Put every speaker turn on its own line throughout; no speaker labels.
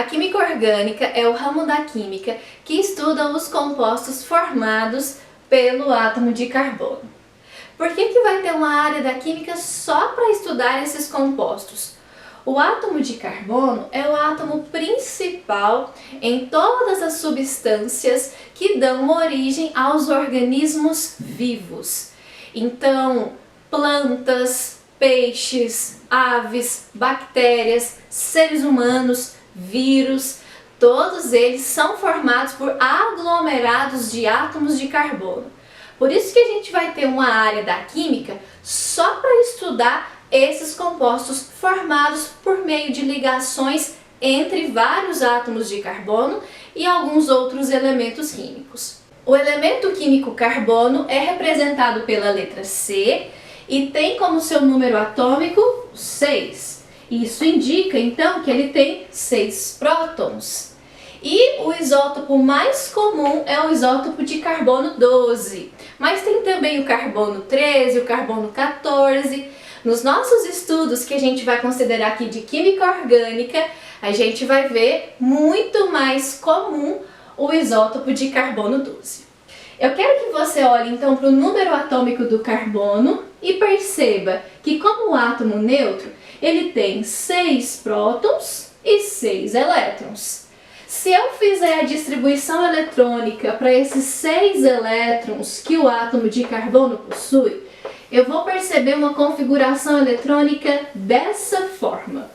A química orgânica é o ramo da química que estuda os compostos formados pelo átomo de carbono. Por que vai ter uma área da química só para estudar esses compostos? O átomo de carbono é o átomo principal em todas as substâncias que dão origem aos organismos vivos. Então, plantas, peixes, aves, bactérias, seres humanos, vírus, todos eles são formados por aglomerados de átomos de carbono. Por isso que a gente vai ter uma área da química só para estudar esses compostos formados por meio de ligações entre vários átomos de carbono e alguns outros elementos químicos. O elemento químico carbono é representado pela letra C e tem como seu número atômico 6. Isso indica então que ele tem 6 prótons. E o isótopo mais comum é o isótopo de carbono 12, mas tem também o carbono 13, o carbono 14. Nos nossos estudos que a gente vai considerar aqui de química orgânica, a gente vai ver muito mais comum o isótopo de carbono 12. Eu quero que você olhe então para o número atômico do carbono e perceba que como átomo neutro, ele tem 6 prótons e 6 elétrons. Se eu fizer a distribuição eletrônica para esses 6 elétrons que o átomo de carbono possui, eu vou perceber uma configuração eletrônica dessa forma,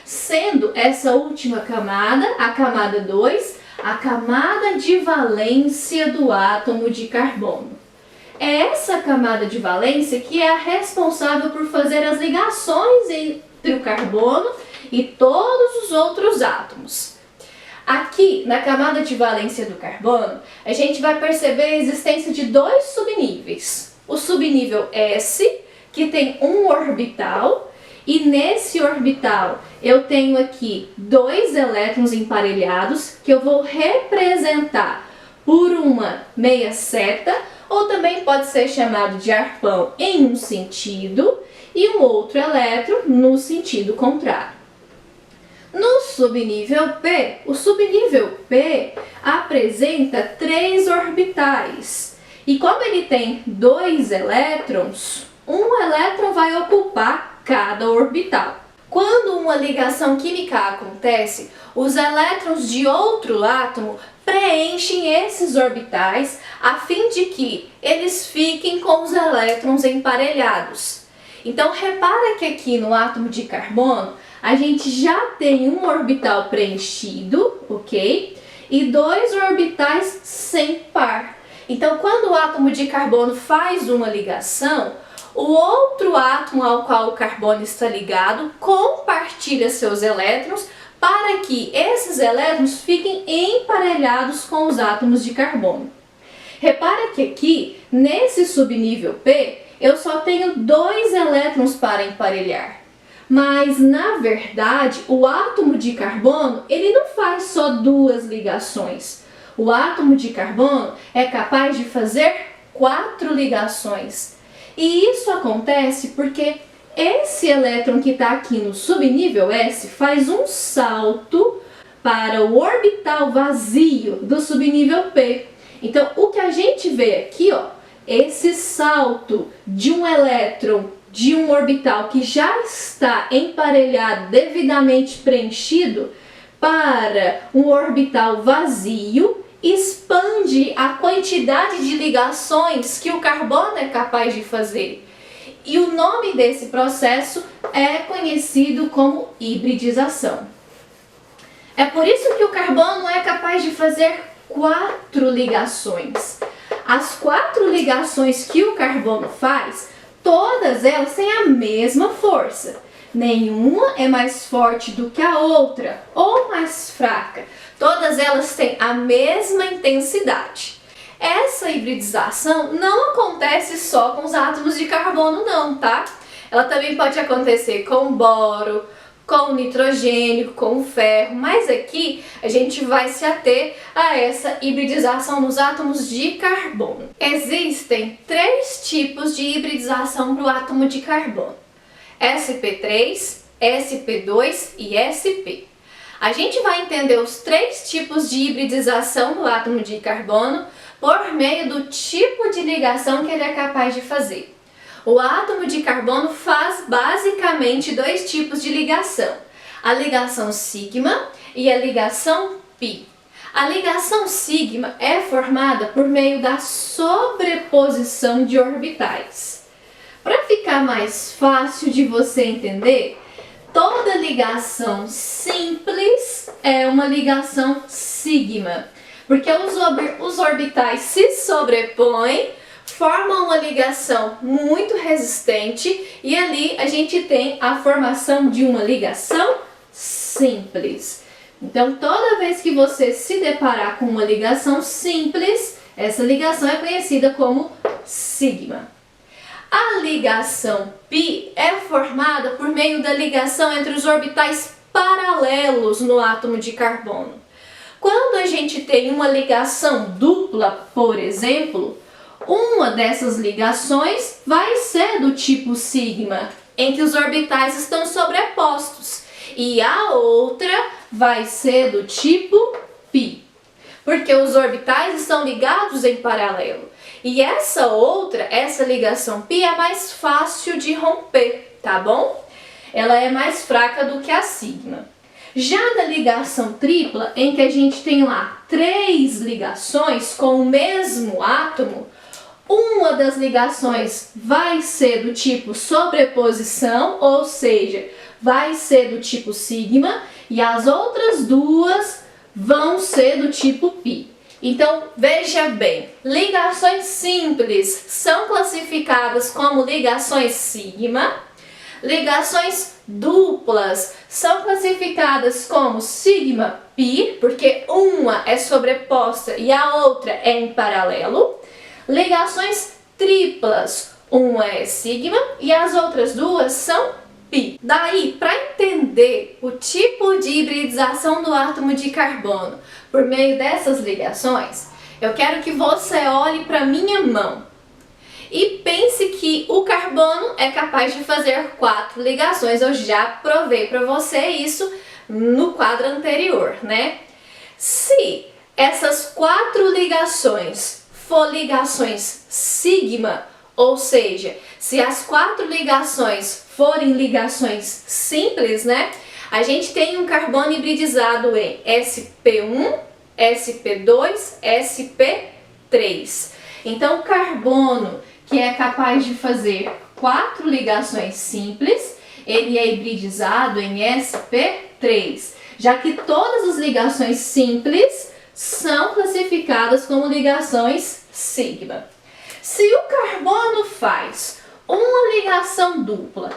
sendo essa última camada, a camada 2, a camada de valência do átomo de carbono. É essa camada de valência que é a responsável por fazer as ligações entre o carbono e todos os outros átomos. Aqui, na camada de valência do carbono, a gente vai perceber a existência de 2 subníveis. O subnível S, que tem um orbital, e nesse orbital eu tenho aqui 2 elétrons emparelhados, que eu vou representar por uma meia seta, ou também pode ser chamado de arpão em um sentido, e um outro elétron no sentido contrário. No subnível P, o subnível P apresenta 3 orbitais. E como ele tem 2 elétrons, um elétron vai ocupar cada orbital. Quando uma ligação química acontece, os elétrons de outro átomo preenchem esses orbitais a fim de que eles fiquem com os elétrons emparelhados. Então repara que aqui no átomo de carbono, a gente já tem um orbital preenchido, ok? E 2 orbitais sem par. Então, quando o átomo de carbono faz uma ligação, o outro átomo ao qual o carbono está ligado compartilha seus elétrons para que esses elétrons fiquem emparelhados com os átomos de carbono. Repara que aqui, nesse subnível P, eu só tenho 2 elétrons para emparelhar. Mas, na verdade, o átomo de carbono, ele não faz só 2 ligações. O átomo de carbono é capaz de fazer 4 ligações. E isso acontece porque esse elétron que está aqui no subnível S faz um salto para o orbital vazio do subnível P. Então, o que a gente vê aqui, ó, esse salto de um elétron de um orbital que já está emparelhado, devidamente preenchido, para um orbital vazio, expande a quantidade de ligações que o carbono é capaz de fazer. E o nome desse processo é conhecido como hibridização. É por isso que o carbono é capaz de fazer 4 ligações. As 4 ligações que o carbono faz, todas elas têm a mesma força. Nenhuma é mais forte do que a outra ou mais fraca. Todas elas têm a mesma intensidade. Essa hibridização não acontece só com os átomos de carbono não, tá? Ela também pode acontecer com boro, com nitrogênio, com ferro, mas aqui a gente vai se ater a essa hibridização nos átomos de carbono. Existem 3 tipos de hibridização para o átomo de carbono: sp3, sp2 e sp. A gente vai entender os 3 tipos de hibridização do átomo de carbono por meio do tipo de ligação que ele é capaz de fazer. O átomo de carbono faz basicamente 2 tipos de ligação: a ligação sigma e a ligação pi. A ligação sigma é formada por meio da sobreposição de orbitais. Para ficar mais fácil de você entender, toda ligação simples é uma ligação sigma, porque os orbitais se sobrepõem, formam uma ligação muito resistente e ali a gente tem a formação de uma ligação simples. Então, toda vez que você se deparar com uma ligação simples, essa ligação é conhecida como sigma. A ligação pi é formada por meio da ligação entre os orbitais paralelos no átomo de carbono. Quando a gente tem uma ligação dupla, por exemplo, uma dessas ligações vai ser do tipo sigma, em que os orbitais estão sobrepostos, e a outra vai ser do tipo pi, porque os orbitais estão ligados em paralelo. E essa ligação pi é mais fácil de romper, tá bom? Ela é mais fraca do que a sigma. Já na ligação tripla, em que a gente tem lá 3 ligações com o mesmo átomo, uma das ligações vai ser do tipo sobreposição, ou seja, vai ser do tipo sigma, e as outras 2 vão ser do tipo pi. Então, veja bem, ligações simples são classificadas como ligações sigma, ligações duplas são classificadas como sigma pi, porque uma é sobreposta e a outra é em paralelo. Ligações triplas, uma é sigma e as outras 2 são pi. Daí, para entender o tipo de hibridização do átomo de carbono por meio dessas ligações, eu quero que você olhe para minha mão e pense que o carbono é capaz de fazer 4 ligações. Eu já provei para você isso no quadro anterior, né? Se essas 4 ligações for ligações sigma, ou seja, se as 4 ligações forem ligações simples, né? A gente tem um carbono hibridizado em sp1, sp2, sp3. Então, o carbono que é capaz de fazer 4 ligações simples, ele é hibridizado em sp3, já que todas as ligações simples são classificadas como ligações sigma. Se o carbono faz uma ligação dupla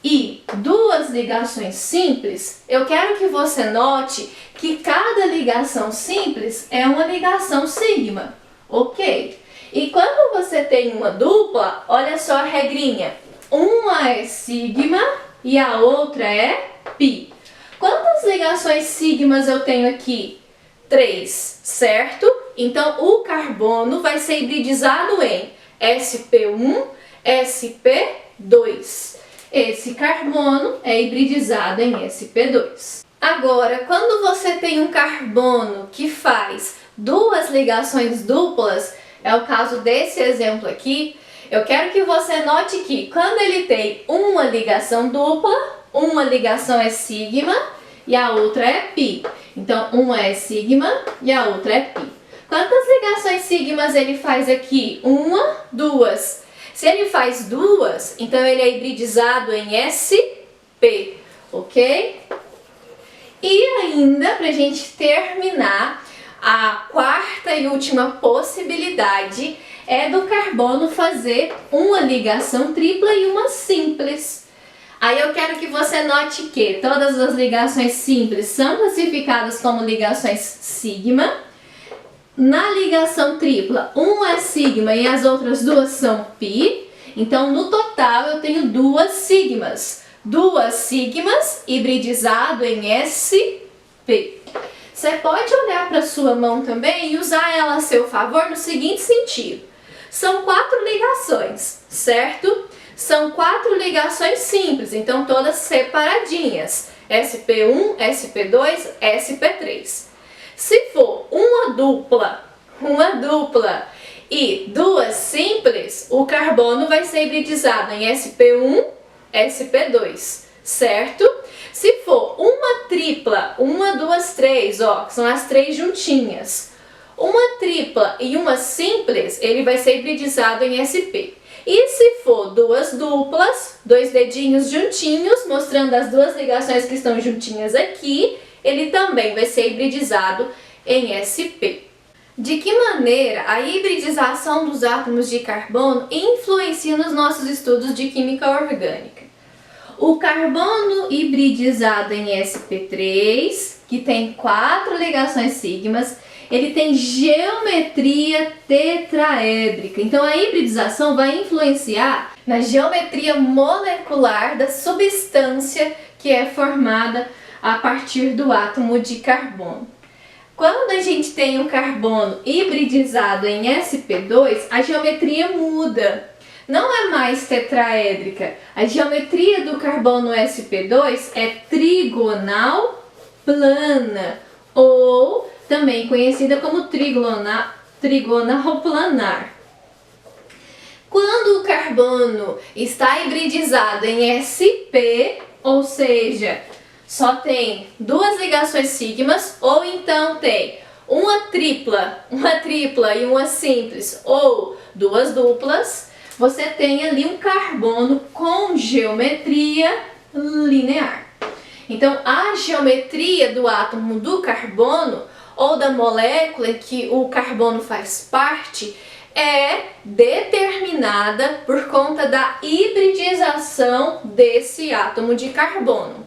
e 2 ligações simples, eu quero que você note que cada ligação simples é uma ligação sigma, ok? E quando você tem uma dupla, olha só a regrinha, uma é sigma e a outra é pi. Quantas ligações sigmas eu tenho aqui? 3, certo? Então, o carbono vai ser hibridizado em sp1, sp2. Esse carbono é hibridizado em sp2. Agora, quando você tem um carbono que faz 2 ligações duplas, é o caso desse exemplo aqui, eu quero que você note que quando ele tem uma ligação dupla, uma ligação é sigma e a outra é pi. Então, uma é sigma e a outra é pi. Quantas ligações sigmas ele faz aqui? 1, 2. Se ele faz 2, então ele é hibridizado em sp, ok? E ainda, para a gente terminar, a 4ª e última possibilidade é do carbono fazer uma ligação tripla e uma simples. Aí eu quero que você note que todas as ligações simples são classificadas como ligações sigma. Na ligação tripla, uma é sigma e as outras 2 são pi. Então, no total, eu tenho 2 sigmas. 2 sigmas hibridizado em sp. Você pode olhar para sua mão também e usar ela a seu favor no seguinte sentido. São 4 ligações, certo? São 4 ligações simples, então todas separadinhas. sp1, sp2, sp3. Se for uma dupla e duas simples, o carbono vai ser hibridizado em sp1, sp2, certo? Se for uma tripla, uma, duas, três, ó, que são as três juntinhas, uma tripla e uma simples, ele vai ser hibridizado em sp. E se for duas duplas, dois dedinhos juntinhos, mostrando as duas ligações que estão juntinhas aqui, ele também vai ser hibridizado em sp. De que maneira a hibridização dos átomos de carbono influencia nos nossos estudos de química orgânica? O carbono hibridizado em sp3, que tem 4 ligações sigmas, ele tem geometria tetraédrica. Então a hibridização vai influenciar na geometria molecular da substância que é formada a partir do átomo de carbono. Quando a gente tem o carbono hibridizado em sp2, a geometria muda. Não é mais tetraédrica. A geometria do carbono sp2 é trigonal plana, ou também conhecida como trigonal-planar. Quando o carbono está hibridizado em sp, ou seja, só tem duas ligações sigmas, ou então tem uma tripla e uma simples, ou duas duplas, você tem ali um carbono com geometria linear. Então, a geometria do átomo do carbono, ou da molécula que o carbono faz parte, é determinada por conta da hibridização desse átomo de carbono.